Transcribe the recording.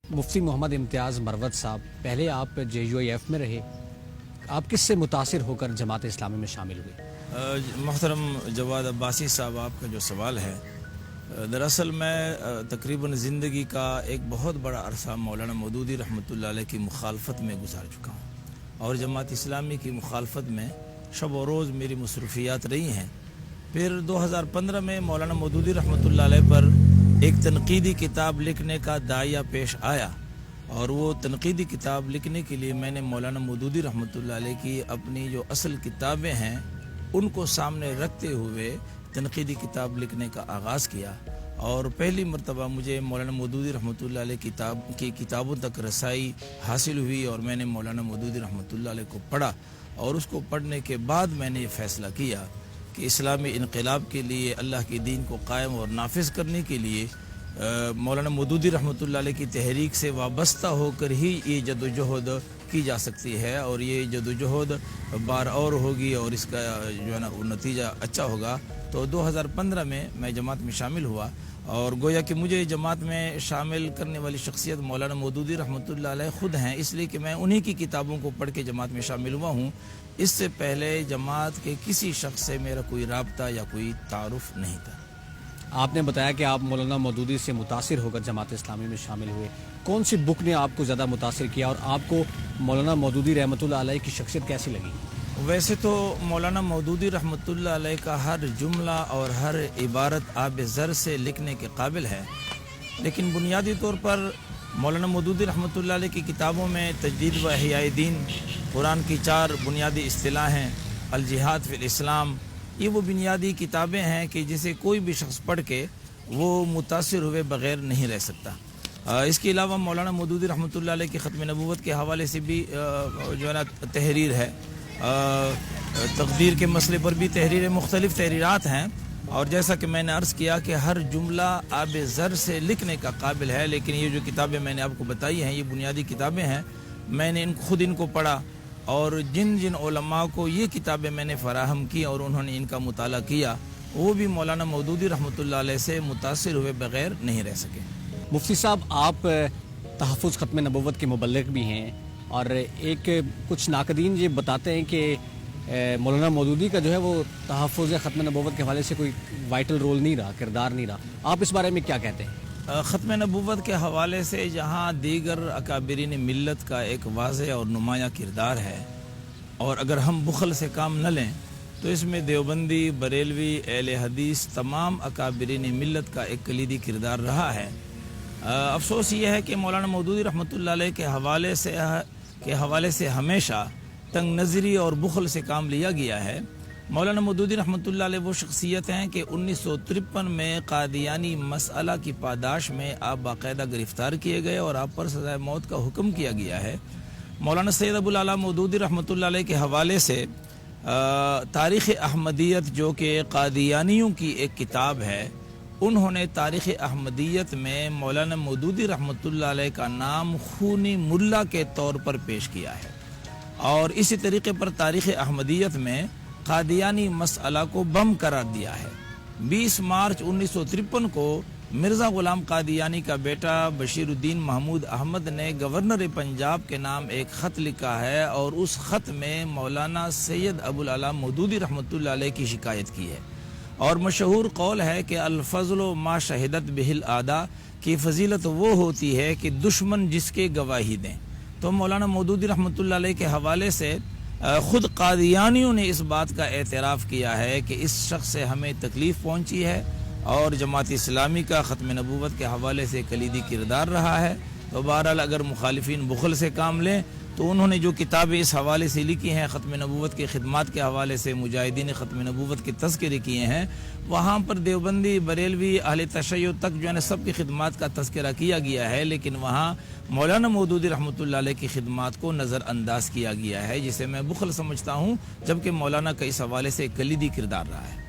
मुफ्ती मोहम्मद इम्तियाज़ मरवत साहब, पहले आप JUIF में रहे, आप किस से मुतासिर होकर जमात इस्लामी में शामिल हुए? मोहतरम जवाद अब्बासी साहब, आपका जो सवाल है, दरअसल मैं तकरीबन ज़िंदगी का एक बहुत बड़ा अरसा मौलाना मौदूदी रहमतुल्लाह अलैह की मुखालफत में गुजार चुका हूँ और जमात इस्लामी की मुखालफत में शब व रोज़ मेरी मसरूफियात रही हैं। फिर 2015 में मौलाना मौदूदी रहमतुल्लाह अलैह पर एक तनकीदी किताब लिखने का दायरा पेश आया और वो तनकीदी किताब लिखने के लिए मैंने मौलाना मौदूदी रहमतुल्लाह अलैह की अपनी जो असल किताबें हैं उनको सामने रखते हुए तनकीदी किताब लिखने का आगाज़ किया और पहली मरतबा मुझे मौलाना मौदूदी रहमतुल्लाह अलैह की किताबों तक रसाई हासिल हुई और मैंने मौलाना मौदूदी रहमतुल्लाह अलैह को पढ़ा और उसको पढ़ने के बाद मैंने ये फ़ैसला किया कि इस्लामी इनक़िलाब के लिए, अल्लाह के दीन को कायम और नाफिज करने के लिए मौलाना मौदूदी रहमतुल्लाह अलैह की तहरीक से वाबस्ता होकर ही ये जदोजहद की जा सकती है और ये जदोजहद बार और होगी और इसका जो है ना नतीजा अच्छा होगा। तो 2015 में मैं जमात में शामिल हुआ और गोया कि मुझे जमात में शामिल करने वाली शख्सियत मौलाना मौदूदी रहमतुल्लाह अलैह ख़ुद हैं, इसलिए कि मैं उन्हीं की किताबों को पढ़ के जमात में शामिल हुआ हूँ। इससे पहले जमात के किसी शख्स से मेरा कोई राब्ता या कोई तारुफ नहीं था। आपने बताया कि आप मौलाना मौदूदी से मुतासिर होकर जमात इस्लामी में शामिल हुए, कौन सी बुक ने आपको ज़्यादा मुतासिर किया और आपको मौलाना मौदूदी रहमतुल्लाह अलैह की शख्सियत कैसी लगी? वैसे तो मौलाना मौदूदी रहमतुल्लाह अलैह का हर जुमला और हर इबारत आब ज़र से लिखने के काबिल है, लेकिन बुनियादी तौर पर मौलाना मौदूदी रहमतुल्लाह अलैह की किताबों में तजदीद व इहयाए दीन, कुरान की 4 बुनियादी इस्तिलाहें, अल जिहाद फिल इस्लाम, ये वो बुनियादी किताबें हैं कि जिसे कोई भी शख्स पढ़ के वो मुतासिर हुए बग़ैर नहीं रह सकता। इसके अलावा मौलाना मौदूदी रहमतुल्लाह अलैह की ख़त्म नबूवत के हवाले से भी जो है ना तहरीर है, तक़दीर के मसले पर भी तहरीरें, मुख्तलिफ़ तहरीरात हैं और जैसा कि मैंने अर्ज़ किया कि हर जुमला आब ज़र से लिखने का काबिल है। लेकिन ये जो किताबें मैंने आपको बताई हैं ये बुनियादी किताबें हैं, मैंने खुद इनको पढ़ा और जिन जिन उलमा को ये किताबें मैंने फ़राहम की और उन्होंने इनका मुताला किया वो भी मौलाना मौदूदी रहमतुल्लाह अलैह से मुतासिर हुए बग़ैर नहीं रह सके। मुफ्ती साहब, आप तहफ़्फ़ुज़ ख़त्म नबूवत के मुबल्लिग़ भी हैं और कुछ नाक़दीन ये बताते हैं कि मौलाना मौदूदी का जो है वो तहफ़्फ़ुज़ ख़त्म नबूवत के हवाले से कोई वाइटल रोल नहीं रहा, किरदार नहीं रहा। आप इस बारे में क्या कहते हैं? ख़त्म नबूवत के हवाले से जहाँ दीगर अकाबिरीन मिल्लत का एक वाज़ेह और नुमायाँ किरदार है और अगर हम बुखल से काम न लें तो इसमें देवबंदी, बरेलवी, अहले हदीस, तमाम अकाबिरीन मिल्लत का एक कलीदी किरदार रहा है। अफसोस ये है कि मौलाना मौदूदी रहमतुल्लाह अलैह के हवाले से हमेशा तंग नज़री और बुखल से काम लिया गया है। मौलाना मौदूदी रहमतुल्लाह अलैह वो शख्सियत हैं कि 1953 में कादियानी मसला की पादाश में आप बाकायदा गिरफ़्तार किए गए और आप पर सज़ाए मौत का हुक्म किया गया है। मौलाना सैयद अबुल आला मौदूदी रहमतुल्लाह अलैह के हवाले से तारीख़ अहमदियत, जो कि कादियानियों की एक किताब है, उन्होंने तारीख़ अहमदियत में मौलाना मौदूदी रहमतुल्लाह अलैह का नाम खूनी मुल्ला के तौर पर पेश किया है और इसी तरीके पर तारीख़ अहमदियत में कादियानी मसला को बम करार दिया है। 20 मार्च 1953 को मिर्ज़ा ग़ुलाम कादियानी का बेटा बशीरुद्दीन महमूद अहमद ने गवर्नर पंजाब के नाम एक ख़त लिखा है और उस ख़त में मौलाना सैयद अबुल आला मौदूदी रहमतुल्लाह अलैह की शिकायत की है और मशहूर कौल है कि अल-फ़ज़्लु मा शहिदत बिहिल आदा की फ़जीलत वो होती है कि दुश्मन जिसके गवाही दें। तो मौलाना मौदूदी रहमतुल्लाह अलैह के हवाले से ख़ुद कादियानियों ने इस बात का एतराफ़ किया है कि इस शख्स से हमें तकलीफ़ पहुँची है और जमात इस्लामी का ख़त्म नबूवत के हवाले से कलीदी किरदार रहा है। तो बहरहाल अगर मुखालिफिन बुखल से काम लें तो उन्होंने जो किताबें इस हवाले से लिखी हैं, ख़त्म नबूवत की खिदमत के हवाले से मुजाहिदीन ख़त्म नबूवत के तज़किरे किए हैं, वहाँ पर देवबंदी, बरेलवी, अहले तशय्युअ तक जो है ना सब की खिदमत का तज़किरा किया गया है, लेकिन वहाँ मौलाना मौदूदी रहमतुल्लाह अलैह की खिदमत को नज़रअंदाज किया गया है, जिसे मैं बुखल समझता हूँ, जबकि मौलाना का इस हवाले से कलीदी किरदार रहा है।